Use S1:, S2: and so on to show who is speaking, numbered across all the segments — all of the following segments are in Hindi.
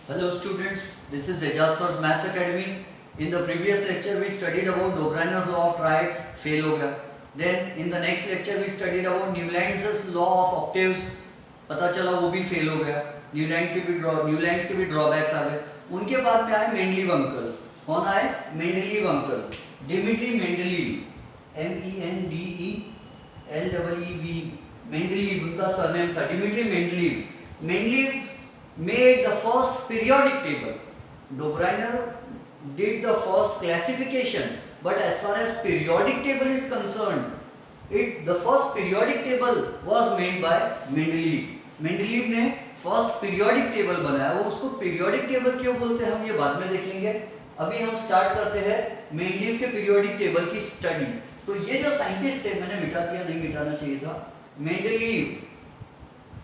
S1: Hello students, this is Ejaz Sir's Maths Academy. In the previous lecture we studied about Dobrainer's law of triads, fail हो गया. Then in the next lecture we studied about Newland's law of octaves, पता चला वो भी फेल हो गया. न्यूलैंड्स के भी ड्रॉबैक्स आ गए. उनके बाद में आए मेंडलीव अंकल. कौन आए? Mendeleev uncle. Dmitry Mendeleev, MENDELEEV, Mendeleev उनका सरनेम था. Dmitry Mendeleev. Mendeleev made the first periodic table. Dobriner did the first classification, but as far as periodic table is concerned, the first periodic table was made by Mendeleev. Mendeleev ने first periodic table बनाया. वो उसको periodic table क्यों बोलते हैं हम ये बाद में देखेंगे. अभी हम स्टार्ट करते हैं मेंडलीव के periodic table की स्टडी. तो ये जो साइंटिस्ट है, मैंने मिटा दिया, नहीं मिटाना चाहिए था.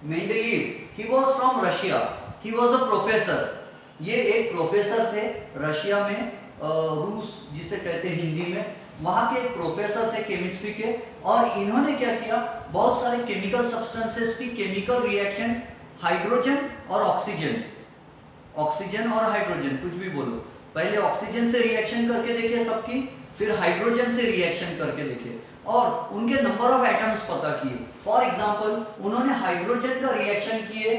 S1: Mendeleev, he was from Russia. He was a professor. ये एक प्रोफेसर थे रशिया में, रूस जिसे कहते हैं हिंदी में. वहाँ के एक प्रोफेसर थे केमिस्ट्री के, और इन्होंने क्या किया, बहुत सारे केमिकल सब्सटेंसेस की केमिकल रिएक्शन, हाइड्रोजन और ऑक्सीजन और हाइड्रोजन, कुछ भी बोलो, पहले ऑक्सीजन से रिएक्शन करके देखे सबकी, फिर हाइड्रोजन से रिएक्शन करके देखे, और उनके नंबर ऑफ एटम्स पता किए. फॉर एग्जाम्पल, उन्होंने हाइड्रोजन का रिएक्शन किए,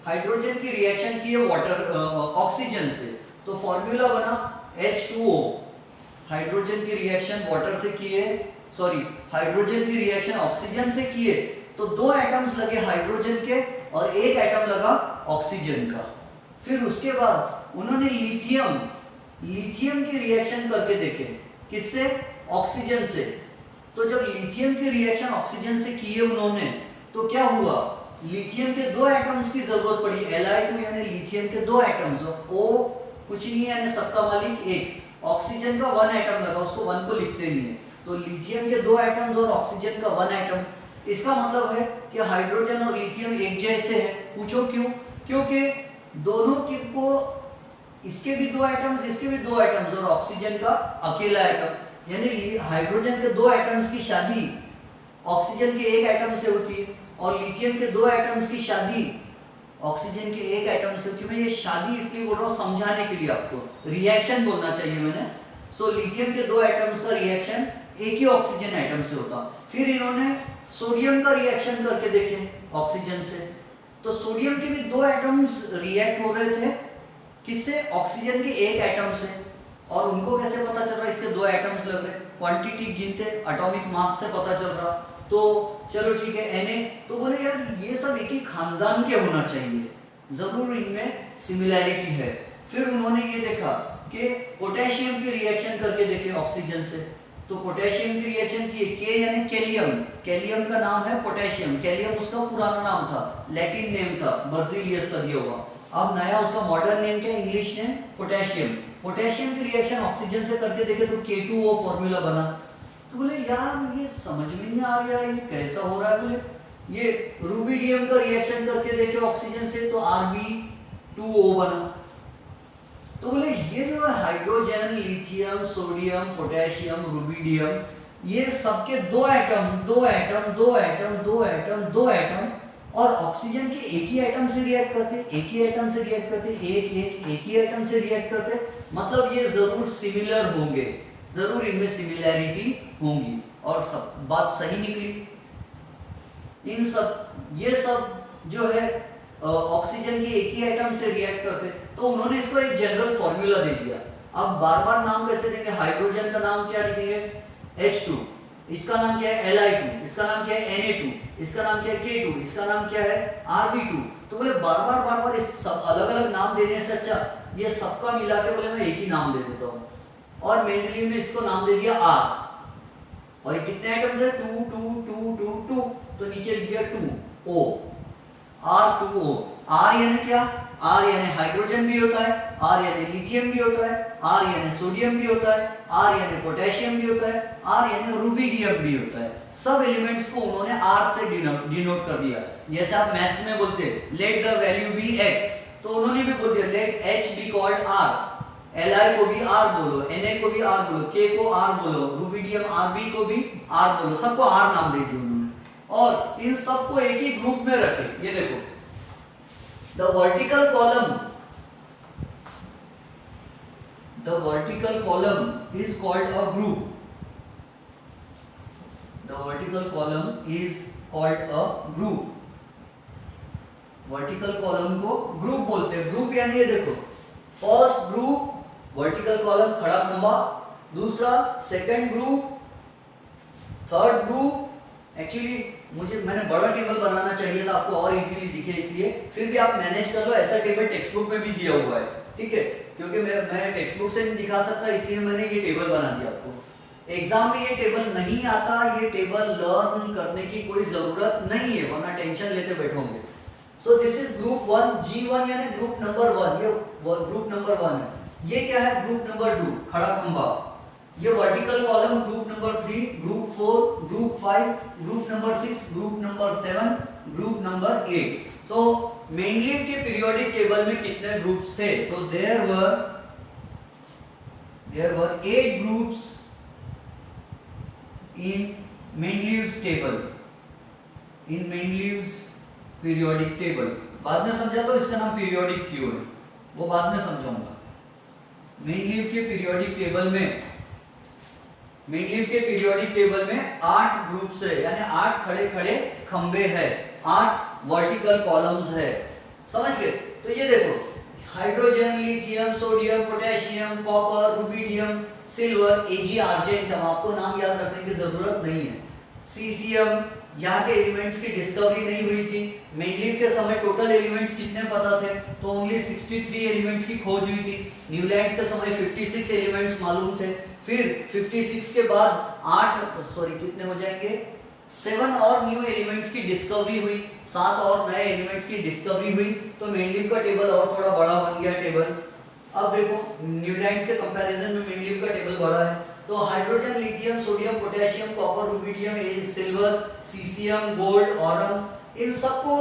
S1: हाइड्रोजन की रिएक्शन की है वाटर ऑक्सीजन से, तो फॉर्मूला बना H2O. हाइड्रोजन की रिएक्शन वाटर से किए, हाइड्रोजन की रिएक्शन ऑक्सीजन से किए, तो 2 एटम्स लगे हाइड्रोजन के और 1 एटम लगा ऑक्सीजन का. फिर उसके बाद उन्होंने लिथियम की रिएक्शन करके देखे. किससे? ऑक्सीजन से. तो जब लिथियम की रिएक्शन ऑक्सीजन से किए उन्होंने, तो क्या हुआ, लिथियम के 2 एटम्स की जरूरत पड़ी. Li2 यानी लिथियम के 2 एटम्स, O कुछ नहीं है यानी सबका मालिक 1. ऑक्सीजन का 1 एटम लगा, उसको 1 को लिखते नहीं है, तो लिथियम के 2 एटम्स और ऑक्सीजन का 1 एटम. इसका मतलब है कि हाइड्रोजन और लिथियम एक जैसे हैं. पूछो क्यों? क्योंकि दोनों को, इसके भी 2 एटम्स, इसके भी 2 एटम्स, और ऑक्सीजन का अकेला एटम. यानी हाइड्रोजन के 2 एटम्स की शादी ऑक्सीजन के 1 एटम से होती है, और लिथियम के 2 एटम्स की शादी ऑक्सीजन के 1 एटम से होती है. मैं ये शादी इसलिए बोल रहा हूँ समझाने के लिए, आपको रिएक्शन बोलना चाहिए मैंने. सो लिथियम के 2 एटम्स का रिएक्शन एक ही ऑक्सीजन एटम से होता. फिर इन्होंने सोडियम का रिएक्शन करके देखे ऑक्सीजन से, तो सोडियम के भी 2 एटम्स रिएक्ट हो रहे थे. किससे? ऑक्सीजन के 1 एटम से. और उनको कैसे पता चल रहा, इसके 2 एटम्स लग रहे, क्वांटिटी गिनते, एटॉमिक मास से पता चल रहा. तो चलो ठीक है, Na, तो बोले यार ये सब एक ही खानदान के होना चाहिए, जरूर इनमें सिमिलैरिटी है. फिर उन्होंने ये देखा कि पोटेशियम की रिएक्शन करके देखे ऑक्सीजन से, तो पोटेशियम की रिएक्शन की, के यानी कैलियम का नाम है पोटेशियम. कैलियम उसका पुराना नाम था, लैटिन नेम था, बर्जिलियस का दिया हुआ. अब नया उसका मॉडर्न नेम क्या, इंग्लिश नेम पोटेशियम. पोटेशियम की रिएक्शन ऑक्सीजन से करके देखे तो K2O फॉर्मूला बना. तो बोले यार ये समझ में नहीं आ गया, ये कैसा हो रहा है. बोले ये रुबिडियम का रिएक्शन करके देखे ऑक्सीजन से, तो Rb2O बना. तो बोले ये जो है hydrogen, lithium, sodium, potassium, rubidium, ये सबके 2 एटम और ऑक्सीजन के एक ही एटम से रिएक्ट करते, एक ही एटम से रिएक्ट करते, मतलब ये जरूर सिमिलर होंगे, जरूर इनमें सिमिलैरिटी होंगी. और सब बात सही निकली. ये सब जो है ऑक्सीजन के एक ही एटम से रिएक्ट करते, तो उन्होंने इसको एक जनरल फॉर्मूला दे दिया. अब बार नाम कैसे देंगे, हाइड्रोजन का नाम क्या लिखेंगे, H2, इसका नाम क्या है Li2, इसका नाम क्या है Na2, इसका नाम क्या है K2, इसका नाम क्या है Rb2. तो बोले बार इस सब अलग नाम देने से अच्छा ये सबका मिला के बोले मैं एक ही नाम दे देता हूँ. और मेंडलीव ने इसको नाम दे दिया R. और ये कितने एटम्स है, 2, तो नीचे लिख दिया 2O, R2O. R यानी क्या, R यानी हाइड्रोजन भी होता है, R यानी लिथियम भी होता है, R यानी सोडियम भी होता है, R यानी पोटेशियम भी होता है, R यानी रुबिडियम भी होता है. सब एलिमेंट्स को उन्होंने R से डिनोट कर दिया. जैसे आप मैथ्स में बोलते let the value be x, तो उन्होंने भी बोल दिया let H be called R. Li को भी R बोलो, Na को भी R बोलो, K को R बोलो, रुबिडियम Rb को भी R बोलो, सबको R नाम दे दिया उन्होंने. और इन सबको एक ही ग्रुप में रखे. ये देखो, the vertical column the vertical column is called a group. The vertical column is called a group. Vertical column को ग्रुप बोलते हैं. ग्रुप यानी ये देखो, फर्स्ट ग्रुप वर्टिकल कॉलम खड़ा खंबा, दूसरा second group, third group. Actually मैंने बड़ा टेबल बनाना चाहिए था आपको और इजीली दिखे, इसलिए फिर भी आप मैनेज कर लो. ऐसा टेबल टेक्स्ट बुक में भी दिया हुआ है, ठीक है, क्योंकि मैं टेक्स्ट बुक से नहीं दिखा सकता, इसलिए मैंने ये टेबल बना दिया आपको. एग्जाम में ये टेबल नहीं आता, ये टेबल लर्न करने की कोई जरूरत नहीं है, वरना टेंशन लेते बैठोगे. So this is group 1, G1 यानी ग्रुप नंबर 1. ये ग्रुप नंबर 1 है. ये क्या है? ग्रुप नंबर 2 खड़ा खंबा. ये vertical column group number 3, group 4, group 5, group number 6, group number 7, group number 8. तो मेनलीव के पीरियोडिक टेबल में कितने ग्रुप्स थे? तो there were 8 groups in Mendeleev's table. In Mendeleev's periodic table. बाद में समझा तो इसका नाम पीरियोडिक क्यों है, वो बाद में समझाऊंगा. मेंडलीव के पीरियोडिक टेबल में 8 ग्रुप्स है, यानी 8 खड़े खड़े खंबे हैं, 8 वर्टिकल कॉलम्स है. समझ गए? तो ये देखो, hydrogen, lithium, sodium, potassium, copper, rubidium, silver, Ag, argentum. आपको नाम याद रखने की जरूरत नहीं है. सीसियम, यहाँ के एलिमेंट्स की डिस्कवरी नहीं हुई थी. मेंडलीव के समय टोटल एलिमेंट्स कितने पता थे? तो ओनली 63 एलिमेंट्स की खोज हुई थी. न्यूलैंड्स के समय 56 एलिमेंट्स मालूम थे. फिर 56 के बाद कितने हो जाएंगे? 7 और न्यू एलिमेंट्स की डिस्कवरी हुई, 7 और नए एलिमेंट्स की डिस्कवरी हुई. तो मेंडलीव का टेबल और थोड़ा बड़ा बन गया टेबल. अब देखो, न्यूलैंड्स के कंपैरिजन में मेंडलीव का टेबल बड़ा है. तो hydrogen, lithium, sodium, potassium, copper, rubidium, silver, caesium, gold, aurum, इन सबको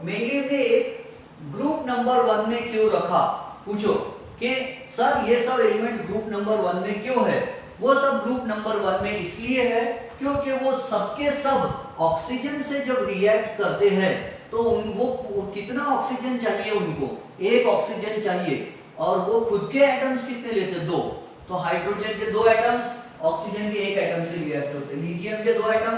S1: मेंडलीव ने एक ग्रुप नंबर 1 में क्यों रखा? पूछो कि सर ये सब एलिमेंट्स ग्रुप नंबर 1 में क्यों है? वो सब ग्रुप नंबर 1 में इसलिए है क्योंकि वो सबके सब ऑक्सीजन से जब रिएक्ट करते हैं तो वो कितना ऑक्सीजन चाहिए? उनको 1 ऑक्सीजन चाहिए, और वो खुद के एटम्स कितने लेते? 2. तो हाइड्रोजन के 2 एटम्स ऑक्सीजन के 1 एटम से रिएक्ट होते हैं. लिथियम के 2 एटम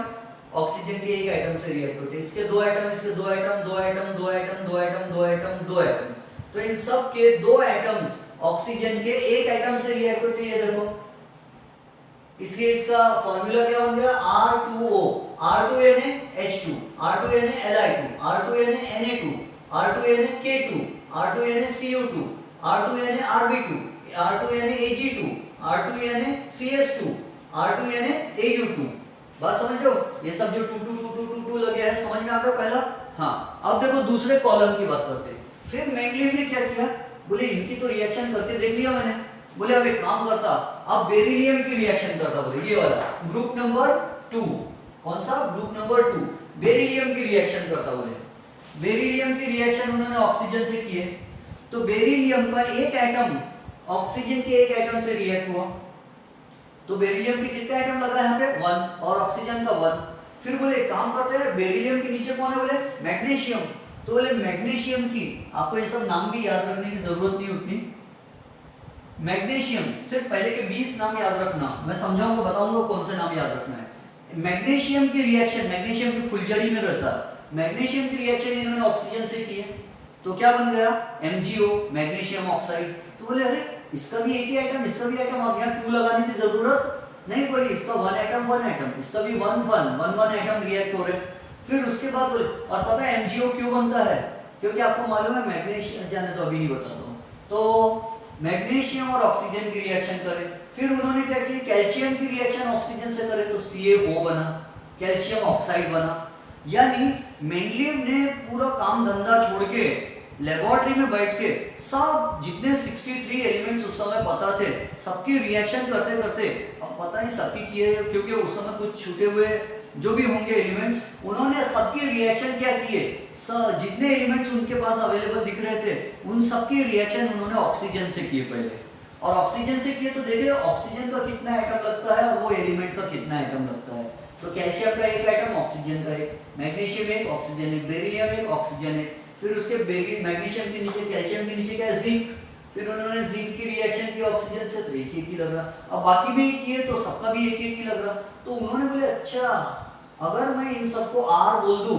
S1: ऑक्सीजन के 1 एटम से रिएक्ट होते हैं. इसके 2 एटम, इसके 2 atom, 2 atom, 2 atom, 2 atom, 2 atom, 2 atom. तो इन सब के 2 एटम्स ऑक्सीजन के 1 एटम से रिएक्ट होते हैं. ये देखो, इसलिए इसका फॉर्मूला क्या बन गया? R2O. R2NaH2, R2NaLi2, R2NaNa2, R2NaK2, R2NaCO2, R2NaRb2, R2NaAg2, R2NaCS2, R2NaAu2. बात समझ लो? ये सब जो 2 2 2 2 2 2 लगे हैं, समझ में आ गया पहला? हाँ. अब देखो दूसरे कॉलम की बात करते हैं. फिर मेंडलीव ने क्या किया? बोले इनकी तो रिएक्शन करके देख लिया मैंने. बोले अब एक काम करता, अब बेरिलियम की रिएक्शन करता. बोले ये वाला ग्रुप नंबर 2. कौन सा? Group number 2. बेरिलियम की रिएक्शन करता. बोले बेरिलियम की रिएक्शन उन्होंने ऑक्सीजन से की है. तो बेरिलियम का 1 एटम ऑक्सीजन के 1 एटम से रिएक्ट हुआ. तो बेरिलियम के कितने एटम लगा यहाँ पे? 1, और ऑक्सीजन का 1. फिर बोले काम करते हैं, बेरिलियम के नीचे कौन है? बोले मैग्नीशियम. तो बोले मैग्नीशियम की, आपको ये सब नाम भी याद रखने की जरूरत नहीं उतनी. मैग्नीशियम सिर्फ पहले के 20 नाम याद रखना, मैं समझाऊंगा, बताऊंगा कौन से नाम याद रखना है. मैग्नीशियम की रिएक्शन, मैग्नीशियम की फुलझड़ी में रहता है. मैग्नीशियम की रिएक्शन इन्होंने ऑक्सीजन से की है. तो क्या बन गया? MgO, magnesium oxide. तो बोले अरे इसका भी एक ही आइटम, इसका भी आइटम. अब यहाँ 2 लगाने की जरूरत नहीं पड़ी. इसका 1 एटम 1 एटम, इसका भी 1 1 एटम रिएक्ट हो रहे. फिर उसके बाद बोले, और पता है MgO क्यों बनता है? क्योंकि आपको मालूम है मैग्नीशियम, जाने तो अभी नहीं बताता हूँ. तो मैग्नीशियम और ऑक्सीजन की रिएक्शन करें. फिर उन्होंने क्या किया? कैल्शियम की रिएक्शन ऑक्सीजन से करें तो CaO बना, कैल्शियम ऑक्साइड बना. यानी मेंडलीव ने पूरा काम धंधा छोड़ के लेबोरेटरी में बैठ के सब जितने 63 एलिमेंट्स उस समय पता थे, सबकी रिएक्शन करते करते, अब पता नहीं सबकी किए क्योंकि उस समय कुछ छूटे हुए जो भी होंगे एलिमेंट्स, उन्होंने सबकी रिएक्शन क्या किए? जितने एलिमेंट्स उनके पास अवेलेबल दिख रहे थे उन सबकी रिएक्शन उन्होंने ऑक्सीजन से किए पहले. और ऑक्सीजन से किए तो देखिए ऑक्सीजन का कितना एटम लगता है और वो एलिमेंट का कितना एटम लगता है. तो कैल्शियम का 1 एटम, ऑक्सीजन का 1, मैग्नीशियम 1, ऑक्सीजन 1, बेरिलियम 1, ऑक्सीजन 1. फिर उसके मैग्नीशियम के नीचे, कैल्शियम के नीचे क्या है? जिंक. फिर उन्होंने जिंक की रिएक्शन की ऑक्सीजन से, तो एक एक ही लग रहा। अब बाकी भी एक ही है तो सबका भी एक एक ही लग रहा। तो उन्होंने बोले अच्छा अगर मैं इन सबको आर बोल दूं,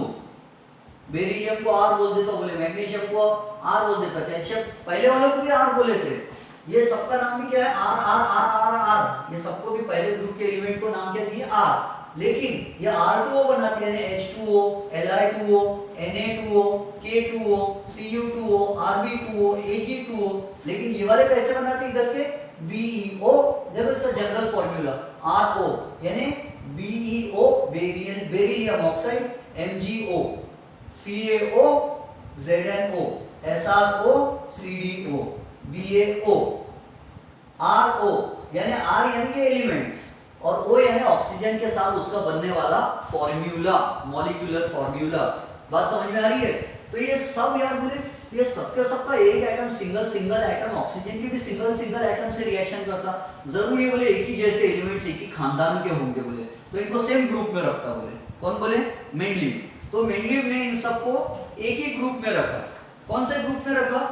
S1: बेरिलियम को आर बोल देता, बोले मैग्नीशियम को आर बोल देता, कैल्शियम पहले वालों को भी आर बोले थे, ये सबका नाम भी क्या है R R R R R, ये सबको भी पहले ग्रुप के एलिमेंट्स को नाम क्या दिए आर। लेकिन ये R2O बनाते हैं H2O, Li2O, Na2O, K2O, Cu2O, Rb2O, Ag2O, लेकिन ये वाले कैसे बनाते हैं इधर के BeO, देखो इसका जनरल फॉर्मूला RO यानी BeO beryllium oxide, MgO CaO ZnO SrO CdO BaO, RO यानी R यानी कि एलिमेंट्स और O यानी ऑक्सीजन के साथ उसका बनने वाला फॉर्मूला, मॉलिक्यूलर फॉर्मूला। बात समझ में आ रही है? तो ये सब यार बोले ये सबके सबका एक एटम सिंगल एटम ऑक्सीजन के भी सिंगल एटम से रिएक्शन करता, जरूरी बोले एक ही जैसे एलिमेंट्स एक ही खानदान के होंगे बोले, तो इनको सेम ग्रुप में रखता बोले। कौन बोले? मेंडलीव। तो मेंडलीव ने इन सबको एक ही ग्रुप में रखा। कौन से ग्रुप में रखा?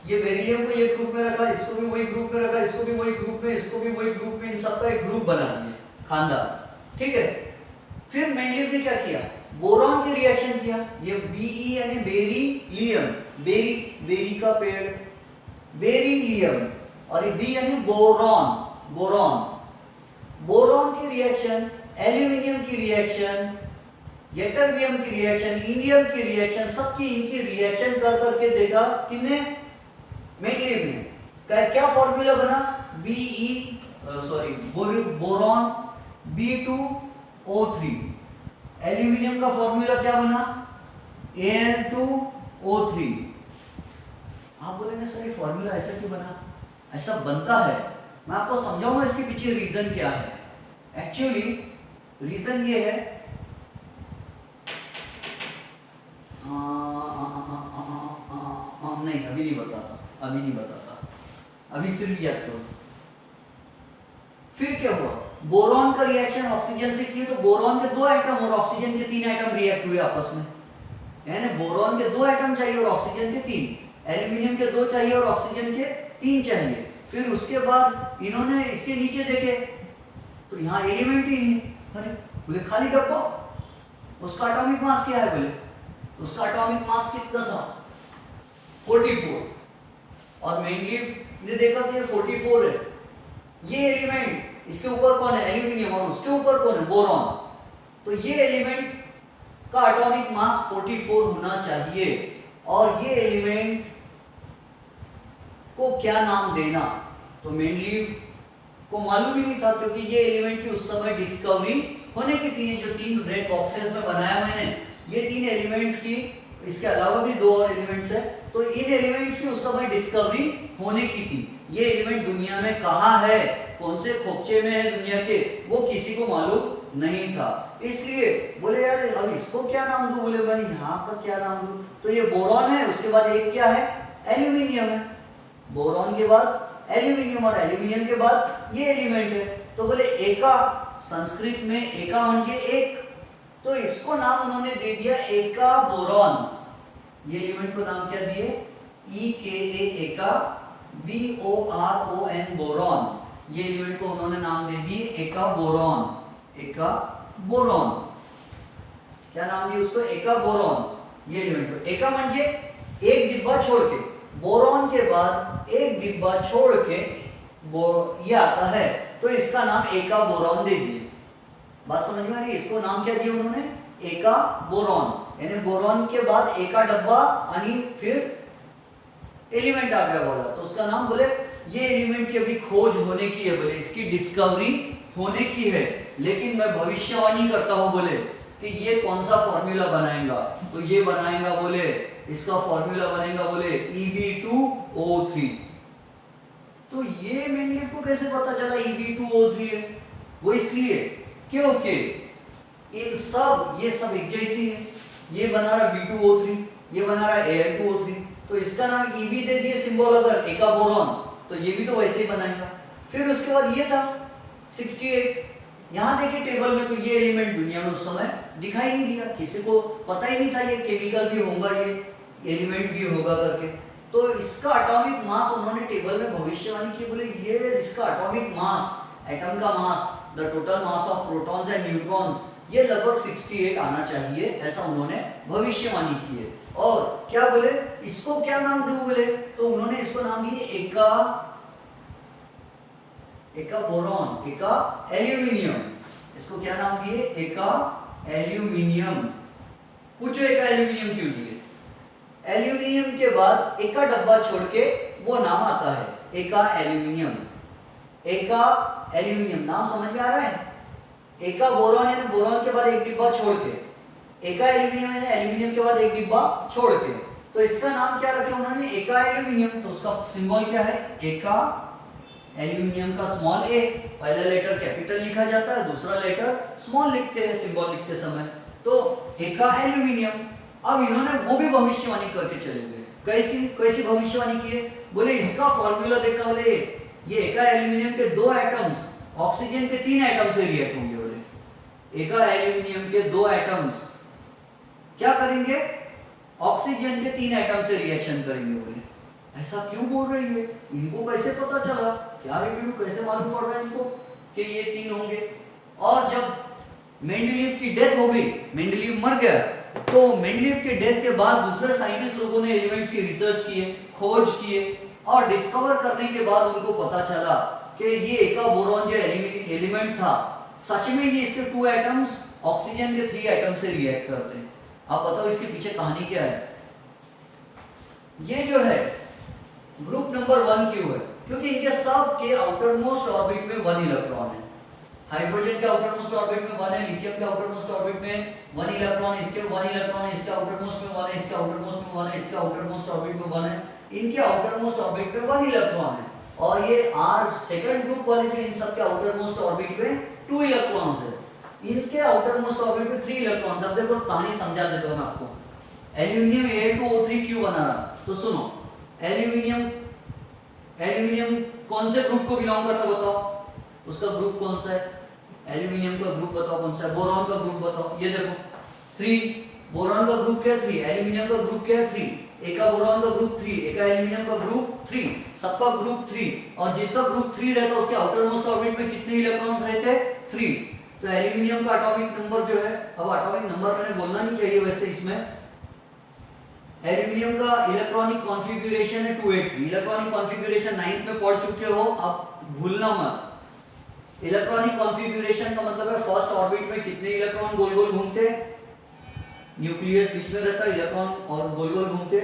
S1: ये बेरिलियम को ये ग्रुप में रखा, इसको भी वही ग्रुप में रखा, इसको भी वही ग्रुप में, इसको भी वही ग्रुप में, इन सबका एक ग्रुप बना दिए खानदान। ठीक है। फिर मेंडलीव ने क्या किया? बोरॉन की रिएक्शन किया। ये Be यानी बेरिलियम, बेरी का पेड़, बेरिलियम, और ये B यानी बोरॉन की रिएक्शन, एल्यूमिनियम की रिएक्शन, यटरबियम की रिएक्शन, इंडियम की रिएक्शन, सबकी इनकी रिएक्शन कर करके देखा किसने? मेंडलीव ने। क्या फॉर्मूला बना? Boron B2O3। एल्यूमिनियम का फॉर्मूला क्या बना? Al2O3। आप बोलेंगे सर ये फॉर्मूला ऐसा क्यों बना? ऐसा बनता है, मैं आपको समझाऊंगा इसके पीछे रीजन क्या है। एक्चुअली रीजन ये है, नहीं अभी नहीं बताता, अभी सिर्फ याद करो। फिर क्या हुआ? बोरॉन का रिएक्शन ऑक्सीजन से किया तो बोरॉन के 2 एटम और ऑक्सीजन के 3 एटम रिएक्ट हुए आपस में, यानी बोरॉन के 2 एटम चाहिए और ऑक्सीजन के 3, एल्यूमिनियम के 2 चाहिए और ऑक्सीजन के 3 चाहिए। फिर उसके बाद इन्होंने इसके नीचे देखे तो यहाँ एलिमेंट ही नहीं। अरे बोले खाली डब्बा, उसका एटॉमिक मास क्या है? बोले उसका एटॉमिक मास कितना था? 44। और मेंडलीव ने देखा कि ये 44 है, ये एलिमेंट, इसके ऊपर कौन है? एल्यूमिनियम, और उसके ऊपर कौन है? बोरॉन। तो ये एलिमेंट का एटॉमिक मास 44 होना चाहिए, और ये एलिमेंट को क्या नाम देना? तो मेंडलीव को मालूम ही नहीं था, क्योंकि ये एलिमेंट की उस समय डिस्कवरी होने की थी। जो 3 रेड बॉक्सेस में बनाया मैंने, ये 3 एलिमेंट्स की, इसके अलावा भी 2 और एलिमेंट्स है, तो इन एलिमेंट्स की उस समय डिस्कवरी होने की थी। ये एलिमेंट दुनिया में कहाँ है, कौन से खोपचे में है दुनिया के, वो किसी को मालूम नहीं था। इसलिए बोले यार अब इसको क्या नाम दूं? बोले भाई यहाँ का क्या नाम दूं? तो ये बोरॉन है, उसके बाद एक क्या है? एल्यूमिनियम है। बोरॉन के बाद एल्यूमिनियम, और एल्यूमिनियम के बाद ये एलिमेंट है। तो बोले एका, संस्कृत में एका म्हणजे एक, तो इसको नाम उन्होंने दे दिया एका बोरॉन। ये एलिमेंट को नाम क्या दिए? EKA एका, BORON बोरॉन। ये एलिमेंट को उन्होंने नाम दे दिए एका बोरॉन। एका बोरॉन क्या नाम दिया उसको? एका बोरॉन। ये एलिमेंट को एका म्हणजे एक डिब्बा छोड़ के, बोरॉन के बाद एक डिब्बा छोड़ के ये आता है, तो इसका नाम एका बोरॉन दे दिए। बात समझ में आ रही है? इसको नाम क्या दिया उन्होंने? एका बोरॉन, यानी बोरॉन के बाद एका डब्बा आणि फिर एलिमेंट आ गया बोला, तो उसका नाम बोले ये एलिमेंट की अभी खोज होने की है, बोले इसकी डिस्कवरी होने की है, लेकिन मैं भविष्यवाणी करता हूं बोले कि ये कौन सा फॉर्मूला बनाएगा, तो ये बनाएगा बोले, इसका फॉर्मूला बनेगा बोले Eb2O3। तो ये मेंडलीव को कैसे पता चला Eb2O3 है? वो इसलिए क्योंकि इन सब ये सब एक जैसी है, ये बना रहा B2O3, ये बना रहा Al2O3, तो इसका नाम Eb दे दिए सिंबल अगर एका बोरॉन, तो ये भी तो वैसे ही बनाएगा। फिर उसके बाद ये था 68, यहाँ देखिए टेबल में, तो ये एलिमेंट दुनिया में उस समय दिखाई नहीं दिया, किसी को पता ही नहीं था ये केमिकल भी होगा, ये एलिमेंट भी होगा करके। तो इसका एटॉमिक मास उन्होंने टेबल में भविष्यवाणी की, बोले ये इसका एटॉमिक मास, एटम का mass, the total mass of protons and neutrons, ये लगभग 68 आना चाहिए, ऐसा उन्होंने भविष्यवाणी की है। और क्या बोले, इसको क्या नाम दूं बोले, तो उन्होंने इसको नाम दिए एका बोरॉन, एका एल्यूमिनियम। इसको क्या नाम दिए, एका एल्यूमिनियम। पूछो एका एल्यूमिनियम क्यों दिए? एल्यूमिनियम के बाद एका डब्बा छोड़ के वो नाम आता है, एका एल्यूमिनियम। एका एल्यूमिनियम नाम समझ में आ रहा है? एका बोरॉन यानी बोरॉन के बाद एक डिब्बा छोड़ के, एका एल्यूमिनियम यानी एल्यूमिनियम के बाद एक डिब्बा छोड़ के, तो इसका नाम क्या रखा उन्होंने, एका एल्यूमिनियम। तो उसका सिंबल क्या है, एका एल्यूमिनियम का स्मॉल ए, पहला लेटर कैपिटल लिखा जाता है, दूसरा लेटर स्मॉल लिखते हैं सिंबल लिखते समय, तो एका एल्यूमिनियम। अब इन्होंने वो भी भविष्यवाणी करके चले गए। कैसी भविष्यवाणी की है, बोले इसका फॉर्मूला देखा, बोले ये एका एल्यूमिनियम के 2 एटम्स ऑक्सीजन के 3 एटम से रिएक्ट होंगे। बोले एका एल्यूमिनियम के 2 एटम्स क्या करेंगे, ऑक्सीजन के 3 एटम से रिएक्शन करेंगे। बोले ऐसा क्यों बोल रही है, इनको कैसे पता चला, क्या रिव्यू कैसे मालूम पड़ रहा है इनको कि ये 3 होंगे। और जब मेंडलीव की डेथ हो गई, मेंडलीव मर गया, तो मेंडलीव के डेथ के बाद दूसरे साइंटिस्ट लोगों ने एलिमेंट्स की रिसर्च किए, खोज किए, और डिस्कवर करने के बाद उनको पता चला कि ये एका बोरॉन जो एलिमेंट था, सच में ये इसके 2 एटम्स ऑक्सीजन के 3 एटम से रिएक्ट करते हैं। आप बताओ इसके पीछे कहानी क्या है। ये जो है ग्रुप नंबर 1 क्यों है, क्योंकि इनके सब के आउटर मोस्ट ऑर्बिट में 1 इलेक्ट्रॉन है। हाइड्रोजन के आउटर मोस्ट ऑर्बिट में 1 है, लिथियम के आउटर मोस्ट ऑर्बिट में 1 इलेक्ट्रॉन, इसके 1 इलेक्ट्रॉन है, इसके आउटर मोस्ट में 1 है, इसके आउटर मोस्ट में 1 है, इसके आउटर मोस्ट ऑर्बिट में 1 है, इनके आउटर मोस्ट ऑर्बिट में 1 इलेक्ट्रॉन है। और ये आर सेकंड ग्रुप वाले जो इन सब के आउटर मोस्ट ऑर्बिट में 2 इलेक्ट्रॉन्स है, इनके आउटर मोस्ट ऑर्बिट में 3 इलेक्ट्रॉन्स। अब देखो कहानी समझा देता हूं मैं आपको। एल्यूमिनियम A2O3 क्यों बना रहा, तो सुनो, एल्यूमिनियम कौन से ग्रुप को बिलोंग करता बताओ, उसका ग्रुप कौन सा है, एल्यूमिनियम का ग्रुप बताओ कौन सा है, बोरॉन का ग्रुप बताओ, ये देखो 3, बोरॉन का ग्रुप क्या है 3, एल्यूमिनियम का ग्रुप क्या है 3, एका बोरॉन का ग्रुप 3, एका एल्यूमिनियम का ग्रुप 3, सबका ग्रुप 3, और जिसका ग्रुप 3 रहता है उसके आउटर मोस्ट ऑर्बिट में कितने इलेक्ट्रॉन्स रहते हैं 3। तो एल्यूमिनियम का एटॉमिक नंबर जो है, अब एटॉमिक नंबर मैंने बोलना नहीं चाहिए वैसे, इसमें एल्यूमिनियम का इलेक्ट्रॉनिक कॉन्फ़िगरेशन है 283। इलेक्ट्रॉनिक कॉन्फ़िगरेशन 9th में पढ़ चुके हो, अब भूलना मत। इलेक्ट्रॉनिक कॉन्फ़िगरेशन का मतलब है फर्स्ट ऑर्बिट में कितने इलेक्ट्रॉन गोल गोल घूमते, न्यूक्लियस बीच में रहता है, इलेक्ट्रॉन और गोल गोल घूमते।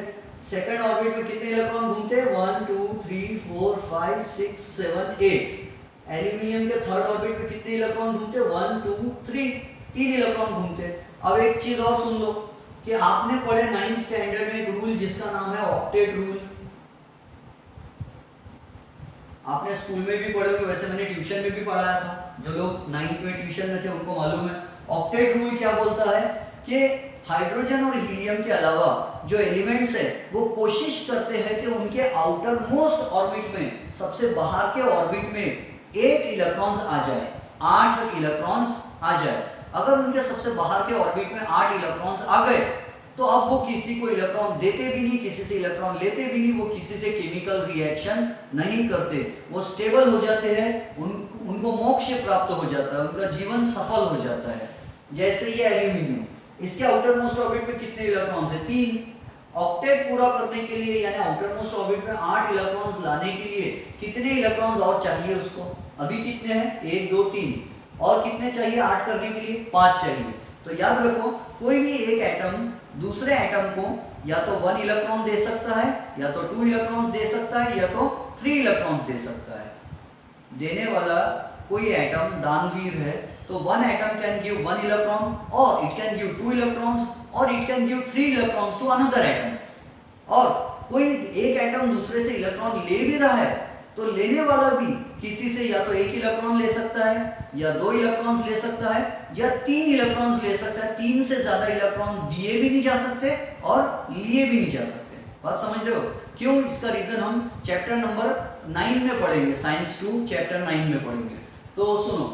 S1: सेकंड ऑर्बिट में कितने इलेक्ट्रॉन घूमते, 1 2 3 4 5 6 7 8। एल्यूमिनियम के थर्ड ऑर्बिट में कितने इलेक्ट्रॉन घूमते, 1 2 3, 3 इलेक्ट्रॉन घूमते। अब एक चीज और सुन लो कि आपने पढ़े 9th स्टैंडर्ड में एक रूल जिसका नाम है ऑक्टेट रूल। आपने स्कूल में भी पढ़े होंगे, वैसे मैंने ट्यूशन में भी पढ़ाया था, जो लोग 9th में ट्यूशन में थे उनको मालूम है। ऑक्टेट रूल क्या बोलता है कि हाइड्रोजन और हीलियम के अलावा जो एलिमेंट्स है वो कोशिश करते हैं कि उनके आउटर मोस्ट ऑर्बिट में, सबसे बाहर के ऑर्बिट में 8 इलेक्ट्रॉन्स आ जाए, 8 इलेक्ट्रॉन्स आ जाए। अगर उनके सबसे बाहर के ऑर्बिट में 8 इलेक्ट्रॉन्स आ गए तो अब वो किसी को इलेक्ट्रॉन देते भी नहीं, किसी से इलेक्ट्रॉन लेते भी नहीं, वो किसी से केमिकल रिएक्शन नहीं करते, वो स्टेबल हो जाते हैं, उनको मोक्ष प्राप्त हो जाता है, उनका जीवन सफल हो जाता है। जैसे ये एल्यूमिनियम, इसके आउटर मोस्ट ऑर्बिट में कितने इलेक्ट्रॉन्स है, 3। ऑक्टेट पूरा करने के लिए यानी आउटर मोस्ट ऑर्बिट में 8 इलेक्ट्रॉन्स लाने के लिए कितने इलेक्ट्रॉन्स और चाहिए उसको, अभी कितने हैं 1 2 3, और कितने चाहिए 8 करने के लिए, 5 चाहिए। तो याद रखो, कोई भी एक एटम दूसरे एटम को या तो 1 इलेक्ट्रॉन दे सकता है, या तो 2 इलेक्ट्रॉन्स दे सकता है, या तो 3 इलेक्ट्रॉन्स दे सकता है। देने वाला कोई एटम दानवीर है, तो 1 atom can give 1 electron, or it can give 2 electrons, or it can give 3 electrons to another atom। और कोई एक एटम दूसरे से इलेक्ट्रॉन ले भी रहा है तो लेने वाला भी किसी से या तो 1 इलेक्ट्रॉन ले सकता है, या 2 इलेक्ट्रॉन्स ले सकता है, या 3 इलेक्ट्रॉन्स ले सकता है। 3 से ज्यादा इलेक्ट्रॉन दिए भी नहीं जा सकते और लिए भी नहीं जा सकते। बात समझ रहे हो क्यों? इसका रीजन हम चैप्टर नंबर 9 में पढ़ेंगे, साइंस 2 चैप्टर 9 में पढ़ेंगे। तो सुनो,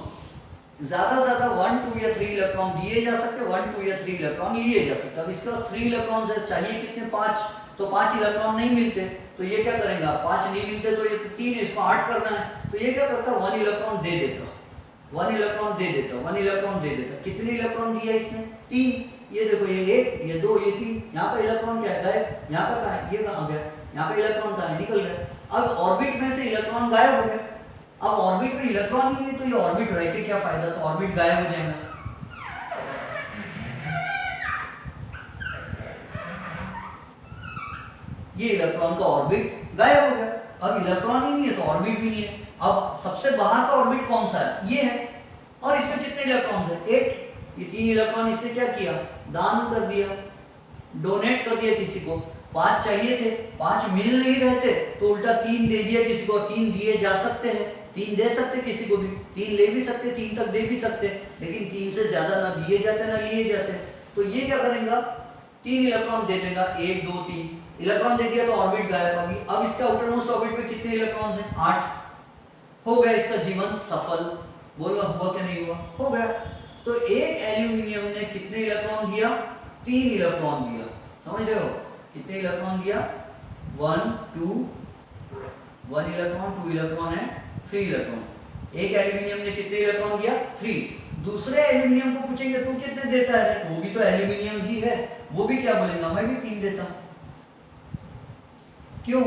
S1: ज्यादा 1 2 या 3 इलेक्ट्रॉन दिए जा सकते, 1 2 या 3 इलेक्ट्रॉन लिए जा सकते। अब इसका 3 इलेक्ट्रॉन चाहिए कितने, 5। तो 5 इलेक्ट्रॉन नहीं मिलते, तो ये क्या करेगा, 5 नहीं मिलते तो ये 3, इसको 8 करना है, तो ये क्या करता, 1 इलेक्ट्रॉन दे देता, 1 इलेक्ट्रॉन दे देता, 1 इलेक्ट्रॉन दे देता। कितने इलेक्ट्रॉन दिया इसने, 3। ये देखो, ये 1, ये 2, ये 3। यहाँ पे इलेक्ट्रॉन क्या है, गायब। यहाँ का कहाँ है, ये कहाँ गया, यहाँ पे इलेक्ट्रॉन कहाँ है, निकल गया। अब ऑर्बिट में से इलेक्ट्रॉन गायब हो गए। अब ऑर्बिट में इलेक्ट्रॉन ही नहीं तो ये ऑर्बिट रह के क्या फायदा, तो ऑर्बिट गायब हो जाएगा। ये इलेक्ट्रॉन का ऑर्बिट गायब हो गया। अब इलेक्ट्रॉन ही नहीं है तो ऑर्बिट भी नहीं है। अब सबसे बाहर का ऑर्बिट कौन सा है, ये है, और इसमें कितने इलेक्ट्रॉन्स है, 8। ये 3 इलेक्ट्रॉन इसने क्या किया, दान कर दिया, डोनेट कर दिया किसी को। 5 चाहिए थे, 5 मिल नहीं रहते तो उल्टा 3 दे दिया किसी को, और 3 दिए जा सकते हैं, 3 दे सकते किसी को भी, 3 ले भी सकते, 3 तक दे भी सकते, लेकिन 3 से ज्यादा ना दिए जाते ना लिए जाते। तो ये क्या करेगा, 3 इलेक्ट्रॉन दे देगा, 1 2 3 इलेक्ट्रॉन दे दिया तो ऑर्बिट गायब। अब इसका आउटर मोस्ट ऑर्बिट में कितने इलेक्ट्रॉन्स हैं, 8। हो गया इसका जीवन सफल। बोलो हुआ क्या नहीं हुआ, हो गया। तो एक एल्यूमिनियम ने कितने इलेक्ट्रॉन दिया, 3 इलेक्ट्रॉन दिया। समझ रहे हो, कितने इलेक्ट्रॉन दिया, 1 2 1 इलेक्ट्रॉन, 2 इलेक्ट्रॉन है, 3 इलेक्ट्रॉन। एक एल्यूमिनियम ने कितने इलेक्ट्रॉन दिया, 3। दूसरे एल्यूमिनियम को पूछेंगे तू कितने देता है, वो भी तो एल्यूमिनियम ही है, वो भी क्या बोलेगा, मैं भी 3 देता हूं। क्यों,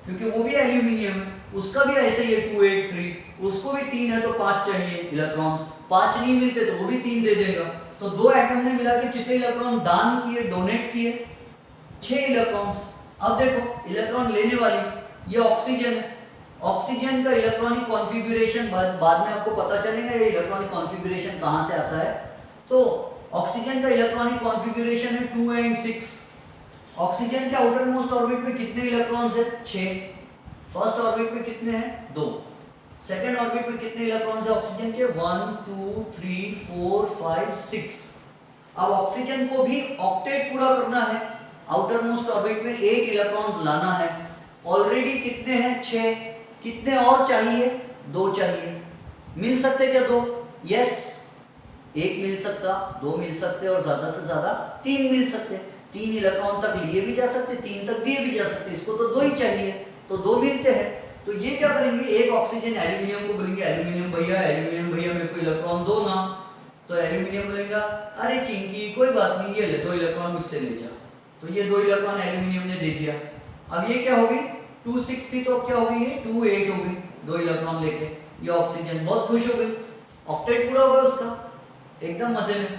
S1: क्योंकि वो भी एल्यूमिनियम है, उसका भी ऐसे ही है 2 8 3, उसको भी 3 है तो 5 चाहिए इलेक्ट्रॉन्स। 5 नहीं मिलते तो वो भी 3 दे देगा। तो 2 एटम ने मिला के कितने इलेक्ट्रॉन दान किए, डोनेट किए, 6 इलेक्ट्रॉन्स। अब देखो इलेक्ट्रॉन लेने वाली ये ऑक्सीजन है। ऑक्सीजन का इलेक्ट्रॉनिक कॉन्फ़िगरेशन बाद में आपको पता चलेगा ये इलेक्ट्रॉनिक कॉन्फ़िगरेशन कहां से आता है। तो ऑक्सीजन का इलेक्ट्रॉनिक कॉन्फ़िगरेशन है 2 and 6। ऑक्सीजन के आउटर मोस्ट ऑर्बिट में कितने इलेक्ट्रॉन्स है, 6। फर्स्ट ऑर्बिट में कितने हैं, 2। सेकेंड ऑर्बिट में कितने इलेक्ट्रॉन्स है ऑक्सीजन के, 1 2 3 4 5 6। अब ऑक्सीजन को भी ऑक्टेट पूरा करना है, आउटर मोस्ट ऑर्बिट में 8 इलेक्ट्रॉन्स लाना है। ऑलरेडी कितने हैं, 6। कितने और चाहिए, 2 चाहिए। मिल सकते क्या 2, यस। 1 मिल सकता, 2 मिल सकते, और ज्यादा से ज्यादा 3 मिल सकते। 3 इलेक्ट्रॉन तक लिए भी जा सकते, 3 तक दिए भी जा सकते। इसको तो 2 ही चाहिए, तो 2 मिलते हैं। तो ये क्या करेंगे, एक ऑक्सीजन एल्यूमिनियम को बोलेंगे, एल्यूमिनियम भैया मेरे को इलेक्ट्रॉन दो ना। तो एल्यूमिनियम बोलेगा, अरे चिंकी कोई बात नहीं, ये ले 2 इलेक्ट्रॉन मुझसे ले जा। तो ये 2 इलेक्ट्रॉन एल्यूमिनियम ने दे दिया। अब ये क्या होगी, 2 6 थी तो अब क्या होगी, ये 2 8 हो गई। 2 इलेक्ट्रॉन लेके ये ऑक्सीजन बहुत खुश हो गई, ऑक्टेट पूरा हो गया उसका, एकदम मजे में।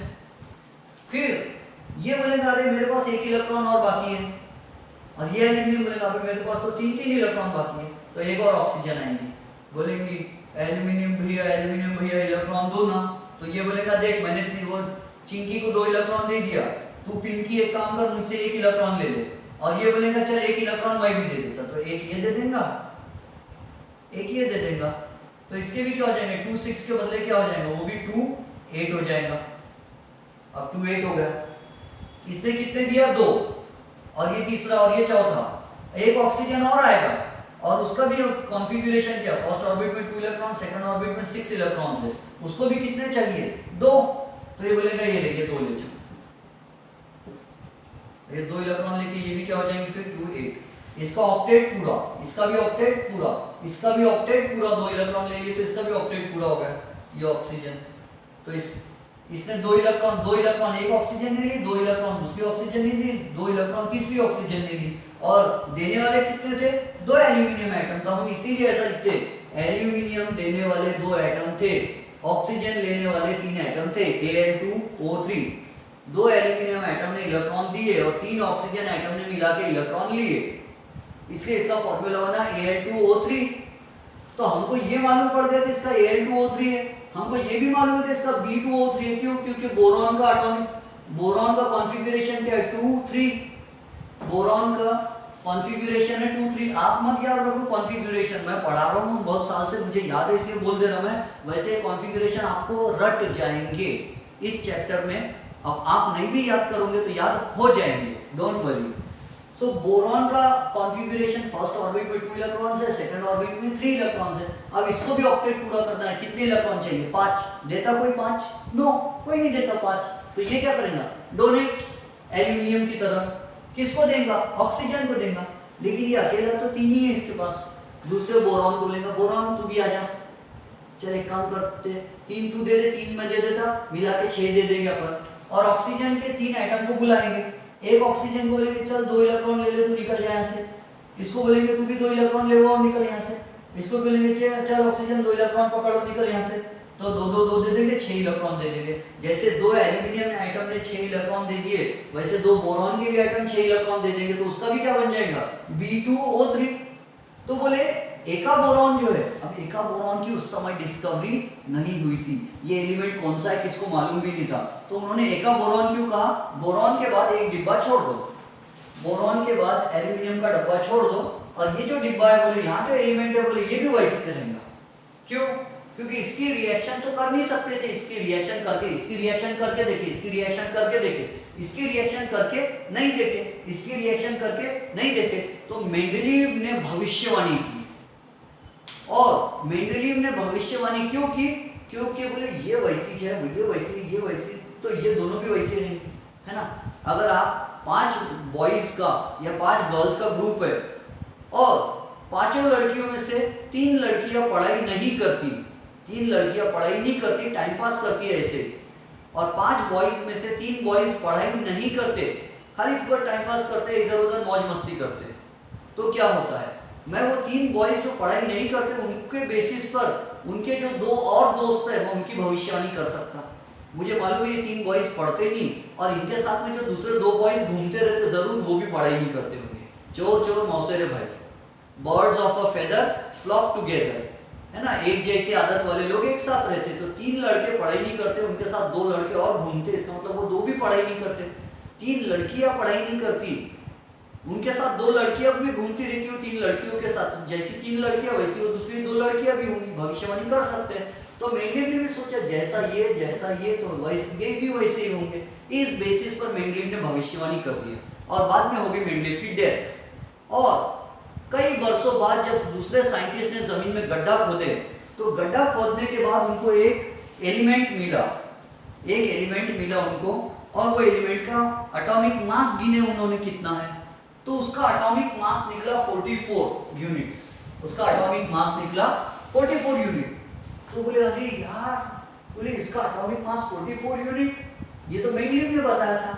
S1: फिर ये बोलेगा, अरे मेरे पास 1 इलेक्ट्रॉन और बाकी है। और ये एल्यूमिनियम बोलेगा, अभी मेरे पास तो 3 इलेक्ट्रॉन बाकी है। तो एक और ऑक्सीजन आएंगी, बोलेंगी एल्यूमिनियम भैया इलेक्ट्रॉन दो ना। तो ये बोलेगा, देख मैंने वो चिंकी को 2 इलेक्ट्रॉन दे दिया, तू पिंकी एक काम कर, मुझसे 1 इलेक्ट्रॉन ले ले। और ये बोलेगा, चल 1 इलेक्ट्रॉन मैं भी दे देता। तो 1 ये दे देगा, 1 ये दे देगा। तो इसके भी क्या हो जाएंगे, 2 6 के बदले क्या हो जाएगा, वो भी 2 8 हो जाएगा। अब 2 8 हो गया। इसने कितने दिया, 2, और ये तीसरा और ये चौथा। एक ऑक्सीजन और आएगा और उसका भी कॉन्फ़िगरेशन क्या, फर्स्ट ऑर्बिट में 2 इलेक्ट्रॉन, सेकंड ऑर्बिट में 6 इलेक्ट्रॉन्स है, उसको भी कितने चाहिए, 2। तो ये बोलेगा, ये लेके 2 ले जाओ। ये 2 इलेक्ट्रॉन लेके ये भी क्या हो जाएंगे, फिर 2 8। इसका ऑक्टेट पूरा, इसका भी ऑक्टेट पूरा, इसका भी ऑक्टेट पूरा। 2 इलेक्ट्रॉन ले लिए तो इसका भी ऑक्टेट पूरा हो गया, ये ऑक्सीजन। तो इसने 2 इलेक्ट्रॉन एक ऑक्सीजन ने ली, 2 इलेक्ट्रॉन दूसरी ऑक्सीजन ने ली, 2 इलेक्ट्रॉन तीसरी ऑक्सीजन ने ली। और देने वाले कितने थे, 2 एल्यूमिनियम एटम। तो हम इसीलिए ऐसा लिखते, एल्यूमिनियम देने वाले 2 एटम थे, ऑक्सीजन लेने वाले 3 एटम थे, Al2O3। 2 एल्यूमिनियम एटम ने इलेक्ट्रॉन दिए और 3 ऑक्सीजन एटम ने मिला के इलेक्ट्रॉन लिए, इसलिए इसका फॉर्मूला बना Al2O3। तो हमको ये मालूम पड़ गया कि इसका Al2O3 है, हमको ये भी मालूम है कि इसका B2O3 है। क्यों, क्योंकि बोरॉन का बोरॉन का कॉन्फ़िगरेशन क्या है, 2 3। बोरॉन का कॉन्फ़िगरेशन है 2 3। आप मत याद रखो कॉन्फ़िगरेशन, मैं पढ़ा रहा हूँ बहुत साल से, मुझे याद है इसलिए बोल दे रहा मैं। वैसे कॉन्फ़िगरेशन आपको रट जाएंगे इस चैप्टर में। अब आप नहीं भी याद करोगे तो याद हो जाएंगे, डोंट वरी। सो बोरॉन का कॉन्फ़िगरेशन फर्स्ट ऑर्बिट में 2 इलेक्ट्रॉन्स है, सेकंड ऑर्बिट में 3 इलेक्ट्रॉन्स है। अब इसको भी ऑक्टेट पूरा करना है, कितने इलेक्ट्रॉन चाहिए, 5। देता कोई 5, नो कोई नहीं देता 5। तो ये क्या करेगा, डोनेट एल्यूमिनियम की तरह। किसको देगा? ऑक्सीजन को देगा। लेकिन ये अकेला तो 3 ही है इसके पास। दूसरे बोरॉन को लेगा, बोरॉन तू भी आ जा, चल एक काम करते, 3 तू दे दे, 3 मैं दे देता, मिला के 6 दे देंगे अपन। और ऑक्सीजन के 3 एटम को बुलाएंगे। एक ऑक्सीजन को बोलेंगे चल 2 इलेक्ट्रॉन ले ले, तू निकल जा यहाँ से। इसको बोलेंगे तू भी 2 इलेक्ट्रॉन ले और निकल यहाँ से। इसको बोलेंगे चल ऑक्सीजन 2 इलेक्ट्रॉन पकड़ो, निकल यहाँ से। तो 2 दे देंगे, 6 इलेक्ट्रॉन दे देंगे। जैसे 2 एल्यूमिनियम एटम ने 6 इलेक्ट्रॉन दे दिए, वैसे 2 बोरॉन के भी एटम 6 इलेक्ट्रॉन दे देंगे, तो उसका भी क्या बन जाएगा? B2O3। तो बोले एका बोरॉन जो है, अब एका बोरॉन की उस समय डिस्कवरी नहीं हुई थी, ये एलिमेंट कौन सा है किसको मालूम भी नहीं था, तो उन्होंने एका बोरॉन क्यों कहा? बोरॉन के बाद एक डिब्बा छोड़ दो, बोरॉन के बाद एल्यूमिनियम का डब्बा छोड़ दो, और ये जो डिब्बा है बोले यहाँ जो एलिमेंट है बोले ये भी वैसे रहेगा। क्यों? क्योंकि इसकी रिएक्शन तो कर नहीं सकते थे, इसकी रिएक्शन करके, इसकी रिएक्शन करके देखे, इसकी रिएक्शन करके देखे, इसकी रिएक्शन करके नहीं देखे, इसकी रिएक्शन करके नहीं देखे, तो मेंडलीव ने भविष्यवाणी की। और मेंडलीव ने भविष्यवाणी क्यों की? क्योंकि बोले ये वैसी है, ये वैसी, तो ये दोनों भी वैसे रहेंगे, है ना। अगर आप 5 बॉयज का या 5 गर्ल्स का ग्रुप है और 5 लड़कियों में से 3 लड़कियां पढ़ाई नहीं करती, 3 लड़कियां पढ़ाई नहीं करती, टाइम पास करती है ऐसे, और 5 बॉयज में से 3 बॉयज पढ़ाई नहीं करते, खाली फुकट टाइम पास करते, इधर उधर मौज मस्ती करते, तो क्या होता है? मैं वो 3 बॉयज जो पढ़ाई नहीं करते उनके बेसिस पर उनके जो 2 और दोस्त है मैं उनकी भविष्यवाणी कर सकता। मुझे मालूम है ये 3 बॉयज पढ़ते नहीं, और इनके साथ में जो दूसरे 2 बॉयज घूमते रहते जरूर वो भी पढ़ाई नहीं करते होंगे। चोर चोर मौसेरे भाई, birds of a feather flock together, है ना। एक जैसी आदत वाले लोग एक साथ रहते, तो 3 लड़के पढ़ाई नहीं करते, उनके साथ 2 लड़के और घूमते, इसका मतलब वो 2 भी पढ़ाई नहीं करते। 3 लड़कियां पढ़ाई नहीं करती, उनके साथ 2 लड़कियां भी घूमती रहती हो, 3 लड़कियों के साथ, जैसी 3 लड़कियां वैसी वो दूसरी 2 लड़कियां भी होंगी, भविष्यवाणी कर सकते हैं। तो मेंडलीव ने भी सोचा जैसा ये तो वैसे ये भी वैसे ही होंगे। इस बेसिस पर मेंडलीव ने भविष्यवाणी कर दी, और बाद में हो गई मेंडलीव की डेथ। और कई वर्षों बाद जब दूसरे साइंटिस्ट ने जमीन में गड्ढा खोदे, तो गड्ढा खोदने के बाद उनको एक एलिमेंट मिला उनको, और वो एलिमेंट का एटॉमिक मास गिने उन्होंने कितना है, तो उसका एटॉमिक मास निकला 44 यूनिट्स, उसका एटॉमिक मास निकला 44 यूनिट। तो बोले अरे यार, बोले इसका एटॉमिक मास 44 यूनिट, ये तो मेंडलीव ने बताया था,